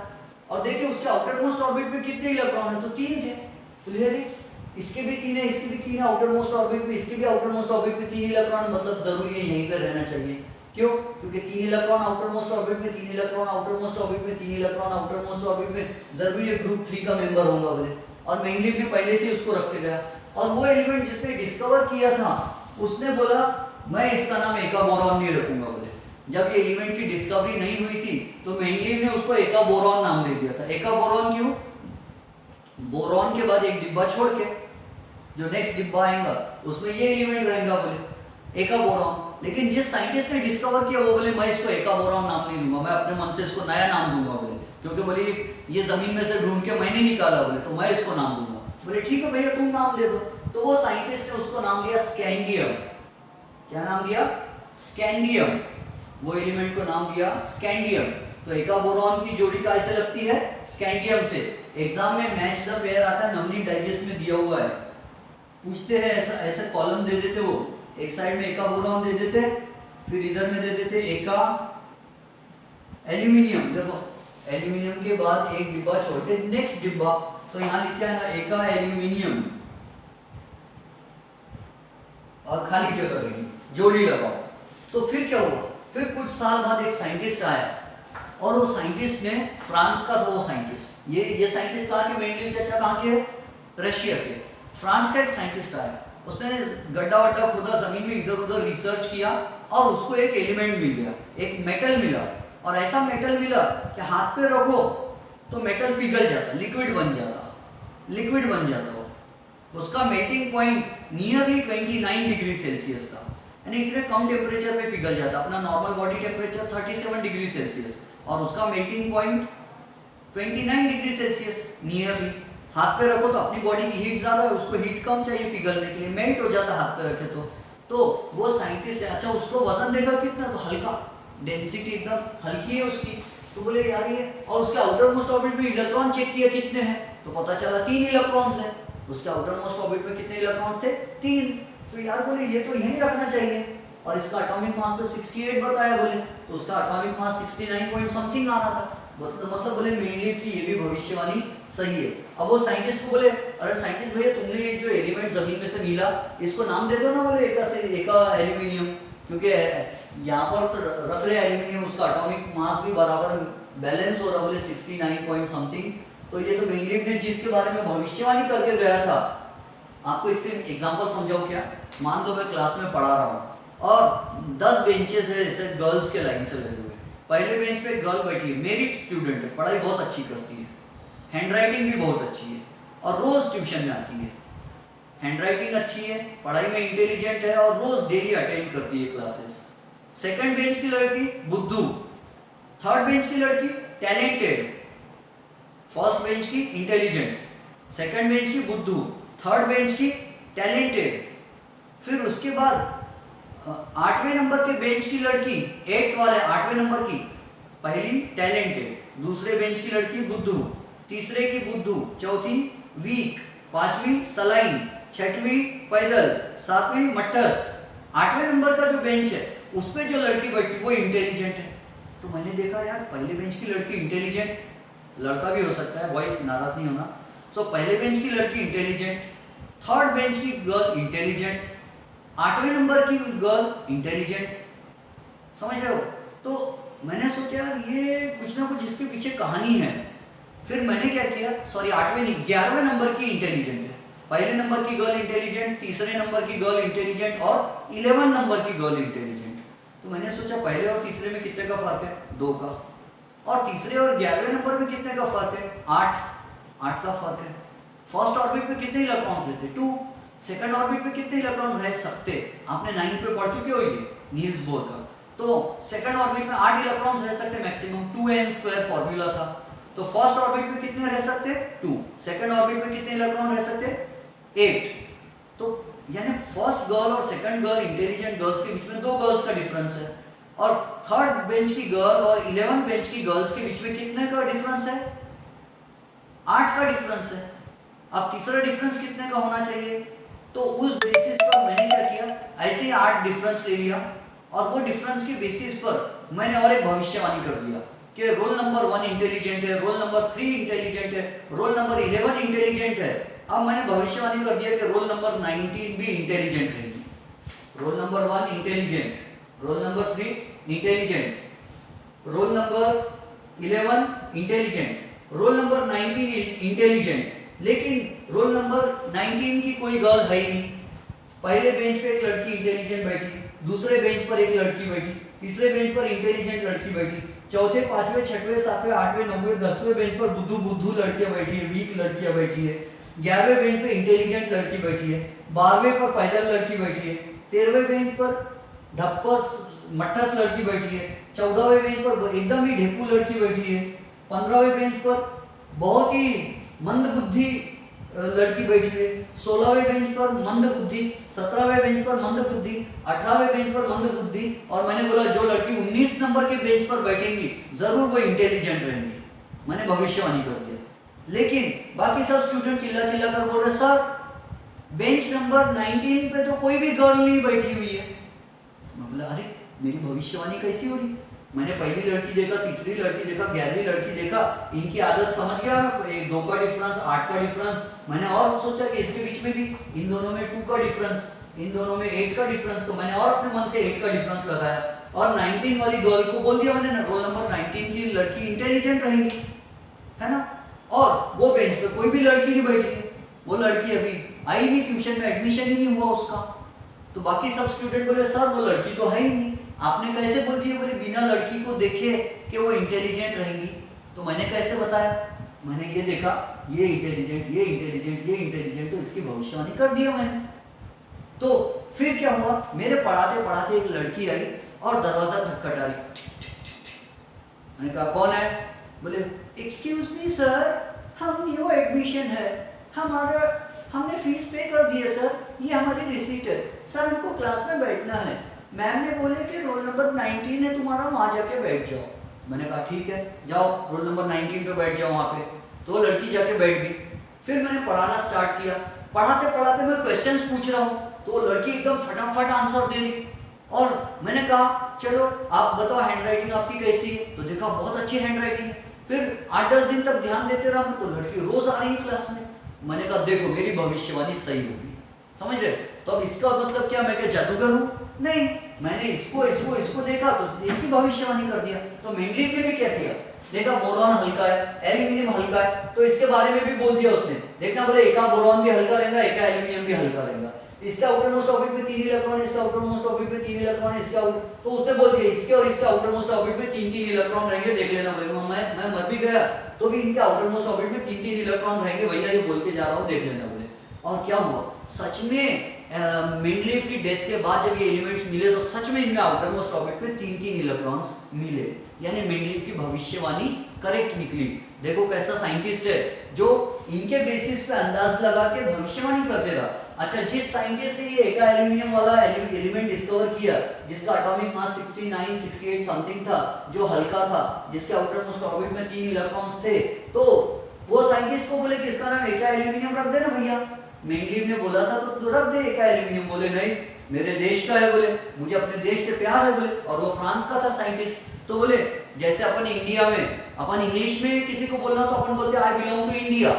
S1: और देखिए उसके आउटर मोस्ट ऑर्बिट में कितने इलेक्ट्रॉन है, तो 3 थे। बोले अरे इसके भी 3 है, इसके भी 3 है आउटर मोस्ट ऑर्बिट में, इसके भी आउटर मोस्ट ऑर्बिट में 3 इलेक्ट्रॉन, मतलब जरूरी है यहीं पे रहना चाहिए। क्यों? क्योंकि 3 इलेक्ट्रॉन आउटर मोस्ट ऑर्बिट में, 3 इलेक्ट्रॉन आउटर मोस्ट ऑर्बिट में, 3 इलेक्ट्रॉन आउटर मोस्ट ऑर्बिट में, जरूरी है ग्रुप 3 का मेंबर होगा बोले, और मेंडलीव ने पहले से उसको रख के गया। और वो एलिमेंट जिसने डिस्कवर किया था उसने बोला मैं इसका नाम एका बोरॉन नहीं रखूंगा बोले। जब ये एलिमेंट की डिस्कवरी नहीं हुई थी तो मेंडलीव ने उसको एका बोरॉन नाम दे दिया था। एका बोरॉन क्यों? बोरॉन के बाद एक डिब्बा छोड़ के जो नेक्स्ट डिब्बा आएगा उसमें ये एलिमेंट रहेगा बोले, एका बोरॉन। लेकिन जिस साइंटिस्ट ने डिस्कवर किया वो बोले मैं इसको एका बोरॉन नाम नहीं दूंगा, मैं अपने मन से इसको नया नाम दूंगा बोले, क्योंकि बोले ये जमीन में से ढूंढ के मैंने निकाला बोले, तो मैं इसको नाम दूंगा। बोले ठीक है भैया तुम नाम ले दो। तो वो साइंटिस्ट ने उसको नाम दिया स्कैंडियम। क्या नाम दिया? स्कैंडियम। वो एलिमेंट को नाम दिया स्कैंडियम। तो एका बोरॉन की जोड़ी कैसे लगती है? स्कैंडियम से। एग्जाम में मैच द पेयर आता है, नमनी डाइजेस्ट में दिया हुआ है, पूछते हैं ऐसा ऐसे कॉलम दे देते, वो एक साइड में एका बोरॉन दे देते, फिर इधर में दे देते एका एल्यूमिनियम। देखो एल्यूमिनियम के बाद एक डिब्बा छोड़ के नेक्स्ट डिब्बा, तो यहाँ लिख क्या है ना, एका एल्यूमिनियम, और खाली जगह रहेगी, जोड़ी लगाओ। तो फिर क्या हुआ? फिर कुछ साल बाद एक साइंटिस्ट आया, और वो साइंटिस्ट ने, फ्रांस का था वो साइंटिस्ट, ये साइंटिस्ट कहाँ के? मेंडलीव चाचा कहाँ के? रशिया के। फ्रांस का एक साइंटिस्ट आया, उसने गड्ढा वड्ढा खोदा, जमीन में इधर उधर रिसर्च किया, और उसको एक एलिमेंट मिल गया, एक मेटल मिला, और ऐसा मेटल मिला कि हाथ पे रखो तो मेटल पिघल जाता, लिक्विड बन जाता वो। उसका melting point nearly 29 degree Celsius था, यानी इतने कम टेम्परेचर पे पिघल जाता। अपना normal body temperature 37 degree Celsius, और उसका melting point 29 degree Celsius nearly. हाथ पे रखो तो अपनी बॉडी की हीट ज़्यादा है, उसको हीट कम चाहिए पिघलने के लिए, मेल्ट हो जाता हाथ पे रखे तो वो साइंटिस्ट है, अच्छा उसको वजन देखा कितना, तो हल्का, डेंसिटी एकदम हल्की है उसकी। तो बोले यार ये, और उसके आउटर मोस्ट ऑर्बिट में इलेक्ट्रॉन चेक किया कितने हैं, तो पता चला 3 इलेक्ट्रॉन्स है, उसके आउटर मोस्ट ऑर्बिट में कितने इलेक्ट्रॉन्स थे? 3। तो यार बोले ये तो यहीं रखना चाहिए, और इसका एटॉमिक मास तो 68 बताया बोले, तो उसका एटॉमिक मास 69 पॉइंट समथिंग आना था। मतलब बोले मेनलीव की ये भी भविष्यवाणी सही है। अब वो साइंटिस्ट को बोले, अरे साइंटिस्ट भैया तुमने ये जो एलिमेंट जमीन में से मिला इसको नाम दे दो ना, बोले एका एल्यूमिनियम, क्योंकि यहाँ पर तो रख रहे एल्यूमिनियम, उसका एटॉमिक मास भी बराबर बैलेंस हो रहा, बोले 69 पॉइंट समथिंग। तो ये तो मेनलीव ने जिसके बारे में भविष्यवाणी करके गया था, आपको इसके एग्जाम्पल समझाओ क्या? मान लो मैं क्लास में पढ़ा रहा हूँ और 10 बेंचेस है जैसे गर्ल्स के लाइन से लगे हुए, पहले बेंच पे गर्ल बैठी है, मेरिट स्टूडेंट है, पढ़ाई बहुत अच्छी करती है, हैंडराइटिंग भी बहुत अच्छी है और रोज ट्यूशन में आती है। हैंडराइटिंग अच्छी है, पढ़ाई में इंटेलिजेंट है और रोज डेली अटेंड करती है क्लासेस। सेकंड बेंच की लड़की बुद्धू, थर्ड बेंच की लड़की टैलेंटेड, फर्स्ट बेंच की इंटेलिजेंट, सेकंड बेंच की बुद्धू, थर्ड बेंच की टैलेंटेड। फिर उसके बाद 8वें नंबर के बेंच की लड़की, 8 वाले 8वें नंबर की, पहली टैलेंटेड, दूसरे बेंच की लड़की बुद्धू, तीसरे की बुद्धू, चौथी वीक, 5वीं सलाइन, 6वीं पैदल, 7वीं मट्टस। 8वें नंबर का जो बेंच है उस पे जो लड़की बैठी वो इंटेलिजेंट है। तो मैंने देखा यार पहले बेंच की लड़की इंटेलिजेंट, लड़का भी हो सकता है, बॉयज नाराज नहीं होना। सो पहले बेंच की लड़की इंटेलिजेंट, थर्ड बेंच की गर्ल इंटेलिजेंट, 8वें नंबर की गर्ल इंटेलिजेंट, समझ रहे हो? तो मैंने सोचा यार ये कुछ ना कुछ इसके पीछे कहानी है। फिर मैंने क्या किया, सॉरी 8वें नहीं 11वें नंबर की इंटेलिजेंट है, पहले नंबर की गर्ल इंटेलिजेंट, तीसरे नंबर की गर्ल इंटेलिजेंट और 11 नंबर की गर्ल इंटेलिजेंट। तो मैंने सोचा पहले और तीसरे में कितने का फर्क है? 2 का। और तीसरे और 11वें नंबर में कितने का फर्क है? 8 का फर्क है। फर्स्ट ऑर्बिट में कितने इलेक्ट्रॉन्स रहते? 2। सेकंड ऑर्बिट में कितने इलेक्ट्रॉन रह सकते? आपने 9 पे पढ़ चुके हो ये नील्स बोर का। तो सेकंड ऑर्बिट में 8 इलेक्ट्रॉन्स रह सकते मैक्सिमम, 2n² फॉर्मूला था। तो फर्स्ट ऑर्बिट में कितने रह सकते? 2। सेकंड ऑर्बिट में कितने इलेक्ट्रॉन रह सकते? 8। तो यानी फर्स्ट गर्ल और सेकंड गर्ल इंटेलिजेंट गर्ल्स के बीच में 2 गर्ल्स का डिफरेंस है, और थर्ड बेंच की गर्ल और 11 बेंच की गर्ल्स के बीच में कितने का डिफरेंस है? 8 का डिफरेंस है। अब तीसरा डिफरेंस कितने का होना चाहिए? तो उस बेसिस पर मैंने क्या किया, ऐसे ही 8 डिफरेंस ले लिया, और वो डिफरेंस के बेसिस पर मैंने और एक भविष्यवाणी कर दिया कि रोल नंबर 1 इंटेलिजेंट है, रोल नंबर 3 इंटेलिजेंट है, रोल नंबर 11 इंटेलिजेंट है। अब मैंने भविष्यवाणी कर दिया कि रोल नंबर 19 भी इंटेलिजेंट रहेगी। Roll number 1 intelligent, roll number 3 intelligent, roll number 11 intelligent, roll number 19 intelligent. लेकिन रोल नंबर 19 की कोई गर्ल है ही नहीं। पहले बेंच पे एक लड़की इंटेलिजेंट बैठी, दूसरे बेंच पर एक लड़की बैठी, तीसरे बेंच पर इंटेलिजेंट लड़की बैठी, चौथे 5वें 6वें 7वें 8वें 9वें 10वें बेंच पर बुद्धू लड़कियां बैठी है, वीक लड़कियां बैठी है, 11वें बेंच पे इंटेलिजेंट लड़की बैठी है, 12वें पर पैदल लड़की बैठी है, 13वें बेंच पर ढप्पस मट्ठस लड़की बैठी है, 14वें बेंच पर एकदम ही ढेपू लड़की बैठी है, 15वें बेंच पर बहुत ही मंदबुद्धि लड़की बैठी है, 16वें बेंच पर मंदबुद्धि, 17वें बेंच पर मंदबुद्धि, 18वें बेंच पर मंदबुद्धि, और मैंने बोला जो लड़की 19 नंबर के बेंच पर बैठेंगी जरूर वो इंटेलिजेंट रहेंगी। मैंने भविष्यवाणी कर दिया। लेकिन बाकी सब स्टूडेंट चिल्ला चिल्ला कर बोल रहे सर बेंच नंबर 19 पे तो कोई भी गर्ल नहीं बैठी हुई है। मैं बोला अरे मेरी भविष्यवाणी कैसी हो रही? मैंने पहली लड़की देखा, तीसरी लड़की देखा, 11वीं लड़की देखा, इनकी आदत समझ गया मैं, 2 का डिफरेंस, 8 का डिफरेंस। मैंने और सोचा कि इसके बीच में भी इन दोनों में 2 का डिफरेंस, इन दोनों में 8 का डिफरेंस। तो मैंने और अपने मन से 8 का डिफरेंस लगाया और 19 वाली गर्ल को बोल दिया मैंने, रोल नंबर 19 की लड़की इंटेलिजेंट रहेगी, है ना। और वो बेंच पे कोई भी लड़की नहीं बैठी है, वो लड़की अभी आई नहीं, ट्यूशन में एडमिशन ही नहीं हुआ उसका। तो बाकी सब स्टूडेंट बोले सर वो लड़की तो है ही नहीं, आपने कैसे बोल दिया? बोले बिना लड़की को देखे कि वो इंटेलिजेंट रहेंगी। तो मैंने कैसे बताया? मैंने ये देखा ये इंटेलिजेंट, ये इंटेलिजेंट, ये इंटेलिजेंट, तो इसकी भविष्यवाणी कर दिया मैंने। तो फिर क्या हुआ, मेरे पढ़ाते पढ़ाते एक लड़की आई और दरवाजा खटखटा रही। मैंने कहा कौन है? बोले एक्सक्यूज मी सर, हम न्यू एडमिशन है, हमने फीस पे कर दी है सर, ये हमारी रिसीट है सर, हमको क्लास में बैठना है। मैम ने बोले कि रोल नंबर 19 है तुम्हारा, वहाँ जाके बैठ जाओ। मैंने कहा ठीक है जाओ रोल नंबर 19 पे बैठ जाओ वहाँ पे। तो लड़की जाके बैठ गई। फिर मैंने पढ़ाना स्टार्ट किया। पढ़ाते पढ़ाते मैं क्वेश्चंस पूछ रहा हूँ तो वो लड़की एकदम फटाफट आंसर दे रही। और मैंने कहा चलो आप बताओ हैंड राइटिंग आपकी कैसी है, तो देखा बहुत अच्छी हैंड राइटिंग है। फिर 8-10 दिन तक ध्यान देते रहा तो लड़की रोज आ रही है क्लास में। मैंने कहा देखो मेरी भविष्यवाणी सही होगी, समझ रहे। तो अब इसका मतलब क्या, मैं क्या जादूगर हूँ? नहीं, मैंने इसको इसको इसको देखा तो इसकी भविष्यवाणी कर दिया। तो मेंडलीव ने भी क्या किया, देखा बोरॉन हल्का है, एल्यूमिनियम हल्का है, तो इसके बारे में भी बोल दिया उसने। देखना बोले एका बोरॉन भी हल्का रहेगा, एका एल्यूमिनियम भी हल्का रहेगा, इसका आउटर मोस्ट ऑर्बिट में 3 इलेक्ट्रॉन, इसका आउटर मोस्ट ऑर्बिट में 3 इलेक्ट्रॉन, इसका तो उसने बोल दिया इसके और इसका आउटर मोस्ट ऑर्बिट में 3-3 इलेक्ट्रॉन रहेंगे, देख लेना बोले। मैं मर भी गया तो भी इनके आउटर मोस्ट ऑर्बिट में 3-3 इलेक्ट्रॉन रहेंगे भैया, ये बोल के जा रहा हूँ, देख लेना बोले। और क्या हुआ, सच में मेंडलीव की डेथ के बाद जब ये एलिमेंट्स मिले तो सच में इनमें आउटर मोस्ट ऑर्बिट में 3-3 इलेक्ट्रॉन्स मिले, यानी मेंडलीव की भविष्यवाणी करेक्ट निकली। देखो कैसा साइंटिस्ट है जो इनके बेसिस पे अंदाज लगा के भविष्यवाणी करते रहा। अच्छा, जिस साइंटिस्ट ने ये एका एल्यूमिनियम वाला एलिमेंट डिस्कवर किया जिसका एटॉमिक मास 69, 68 समथिंग था, जो हल्का था, जिसके आउटर मोस्ट ऑर्बिट में 3 इलेक्ट्रॉन्स थे, तो वो साइंटिस्ट को बोले कि इसका नाम एका एल्यूमिनियम रख देना भैया। मेंडलीव ने बोला था तो रख दे एका एल्यूमिनियम, बोले नहीं मेरे देश का है, बोले मुझे अपने देश से प्यार है, बोले। और वो फ्रांस का था साइंटिस्ट। तो बोले जैसे अपन इंडिया में अपन इंग्लिश में किसी को बोलना तो अपन बोलते आई बिलोंग टू इंडिया,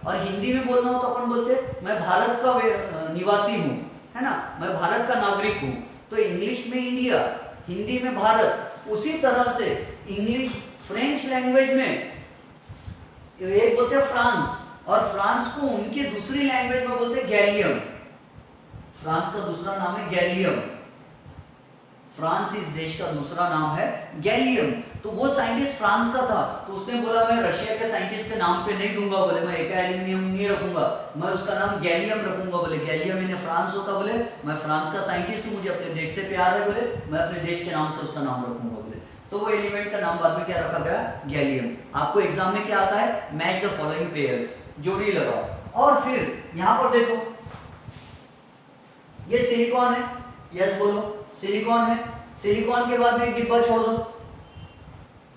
S1: और हिंदी में बोलना हो तो अपन बोलते मैं भारत का निवासी हूँ, है ना, मैं भारत का नागरिक हूँ। तो इंग्लिश में इंडिया, हिंदी में भारत। उसी तरह से इंग्लिश फ्रेंच लैंग्वेज में एक बोलते फ्रांस, और फ्रांस को उनकी दूसरी लैंग्वेज में बोलते गैलियम। फ्रांस का दूसरा नाम है गैलियम, फ्रांस इस देश का दूसरा नाम है गैलियम। तो वो साइंटिस्ट फ्रांस का था, तो उसने बोला मैं रशिया के साइंटिस्ट के नाम पे नहीं दूंगा, बोले मैं एका एल्यूमिनियम नहीं रखूंगा, मैं उसका नाम गैलियम रखूंगा, बोले गैलियम इन्हें फ्रांस होता, बोले मैं फ्रांस का साइंटिस्ट हूँ, मुझे अपने देश से प्यार है, बोले मैं अपने देश के नाम से उसका नाम रखूंगा, बोले। तो वो एलिमेंट का नाम बाद में क्या रखा गया, गैलियम। आपको एग्जाम में क्या आता है, मैच द फॉलोइंग पेयर्स, जोड़ी लगाओ। और फिर यहां पर देखो ये सिलिकॉन है, यस बोलो सिलिकॉन है। सिलिकॉन के बाद में एक डिब्बा छोड़ दो,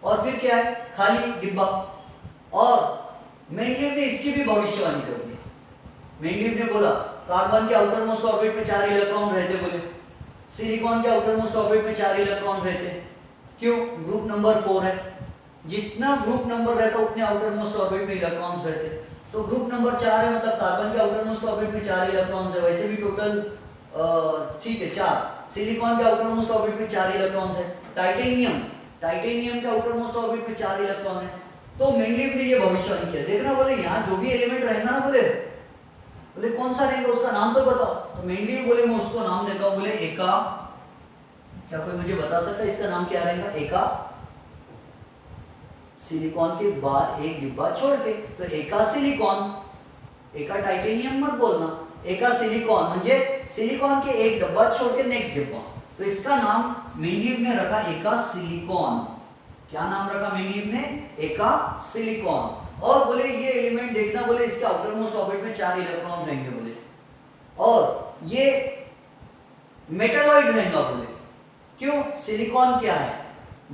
S1: और फिर क्या है, खाली डिब्बा। और मेंडलीव ने इसकी भी भविष्यवाणी कर दी। मेंडलीव ने बोला कार्बन के आउटर मोस्ट ऑर्बिट में 4 इलेक्ट्रॉन रहते, बोले सिलिकॉन के आउटर मोस्ट ऑर्बिट में 4 इलेक्ट्रॉन रहते। क्यों, ग्रुप नंबर 4 है, जितना ग्रुप नंबर रहता उतने आउटर मोस्ट ऑर्बिट में इलेक्ट्रॉन्स रहते। तो ग्रुप नंबर 4 है, मतलब कार्बन के आउटर मोस्ट ऑर्बिट में 4 इलेक्ट्रॉन्स है। वैसे भी टोटल ठीक है 4। सिलिकॉन के आउटर मोस्ट ऑर्बिट में 4 इलेक्ट्रॉन्स है। टाइटेनियम के आउटर मोस्ट ऑर्बिट में 4 इलेक्ट्रॉन है। तो मेंडलीव ने ये भविष्यवाणी किया। देखना बोले यहाँ जो भी एलिमेंट रहेगा ना, बोले कौन सा रहेगा उसका नाम तो बताओ। तो मेंडलीव बोले मैं उसको नाम देता हूँ, बोले एका, क्या कोई मुझे बता सकता है इसका नाम क्या रहेगा, एका। सिलिकॉन के बाद एक डिब्बा छोड़ के, तो एका सिलिकॉन, एका टाइटेनियम मत बोलना, एका सिलिकॉन म्हणजे सिलिकॉन के एक डब्बा छोड़ के नेक्स्ट डिब्बा। तो इसका नाम मेंडलीव ने रखा एका सिलिकॉन। क्या नाम रखा मेंडलीव ने, एका सिलिकॉन। और बोले ये एलिमेंट देखना, बोले इसके आउटर मोस्ट ऑर्बिट में 4 इलेक्ट्रॉन रहेंगे, बोले, और ये मेटलॉइड रहेगा, बोले। क्यों, सिलिकॉन क्या है,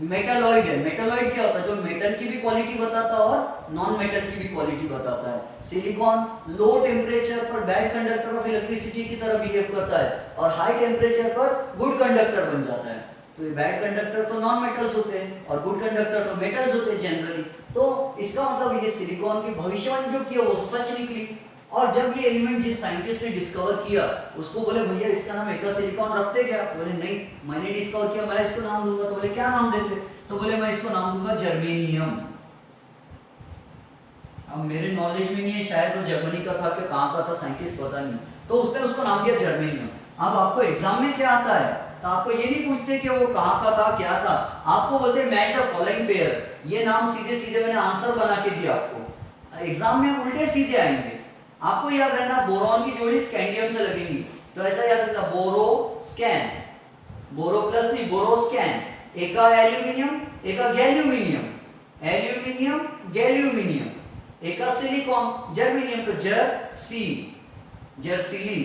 S1: मेटलॉइड है। मेटलॉइड क्या होता है, जो मेटल की भी क्वालिटी बताता है और नॉन मेटल की भी क्वालिटी बताता है। सिलिकॉन लो टेम्परेचर पर बैड कंडक्टर ऑफ इलेक्ट्रिसिटी की तरह बिहेव करता है, और हाई टेम्परेचर पर गुड कंडक्टर बन जाता है। तो ये बैड कंडक्टर तो नॉन मेटल्स होते हैं और गुड कंडक्टर तो मेटल्स होते हैं जनरली। तो इसका मतलब ये सिलिकॉन की भविष्यवाणी जो किया वो सच निकली। और जब ये एलिमेंट जिस साइंटिस्ट ने डिस्कवर किया उसको बोले भैया इसका नाम एका सिलिकॉन रखते क्या, तो बोले नहीं मैंने डिस्कवर किया, मैं इसको नाम दूंगा। तो बोले क्या नाम देते, तो बोले मैं इसको नाम दूंगा जर्मेनियम। अब मेरे नॉलेज में नहीं है, शायद वो जर्मनी का था कि कहाँ का था साइंटिस्ट पता नहीं, तो उसने उसको नाम दिया जर्मेनियम। अब आपको एग्जाम में क्या आता है, तो आपको ये नहीं पूछते कि वो कहाँ का था क्या था, आपको बोलते मैच द फॉलोइंग पेयर्स। ये नाम सीधे सीधे मैंने आंसर बना के दिया आपको। एग्जाम में उल्टे सीधे आएंगे। आपको याद रहना बोरॉन की जोड़ी स्कैंडियम से लगेगी, तो ऐसा याद रखना बोरो स्कैन, बोरो प्लस नहीं बोरो स्कैन। एका एल्यूमिनियम, एका गैल्यूमिनियम, एल्यूमिनियम गैल्यूमिनियम। एका सिलिकॉन, जर्मेनियम, तो जर्सी, जर्सीली,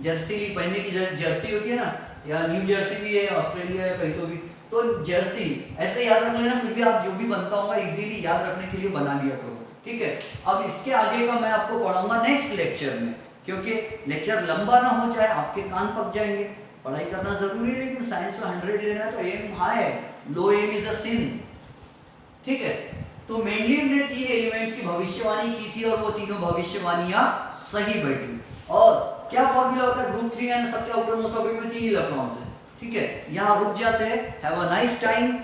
S1: जर्सीली पहनने की जर्सी होती है ना, या न्यू जर्सी भी है ऑस्ट्रेलिया या कहीं तो भी, तो जर्सी। ऐसे याद रख लेना, फिर भी आप जो भी बनता होगा इजीली याद रखने के लिए बना लिया करो ठीक है। अब इसके आगे का मैं आपको पढ़ाऊंगा नेक्स्ट लेक्चर में, क्योंकि लेक्चर लंबा ना हो जाए, आपके कान पक जाएंगे। पढ़ाई करना जरूरी है, लेकिन साइंस में 100 लेना है तो एम हाई है, लो एम इज अ सिन। ठीक है, तो मेंडलीव ने 3 एलिमेंट्स की भविष्यवाणी की थी और वो तीनों भविष्यवाणियां सही बैठी। और क्या फॉर्मूला होता है, ग्रुप 3 एंड सबके आउटरमोस्ट ऑर्बिट में 3 इलेक्ट्रॉन्स है। ठीक है, यहाँ रुक जाते हैं। Have a nice time,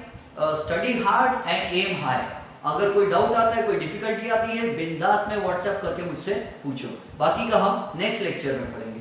S1: study hard and aim high. अगर कोई डाउट आता है, कोई डिफिकल्टी आती है, बिंदास में व्हाट्सएप करके मुझसे पूछो। बाकी का हम नेक्स्ट लेक्चर में पढ़ेंगे।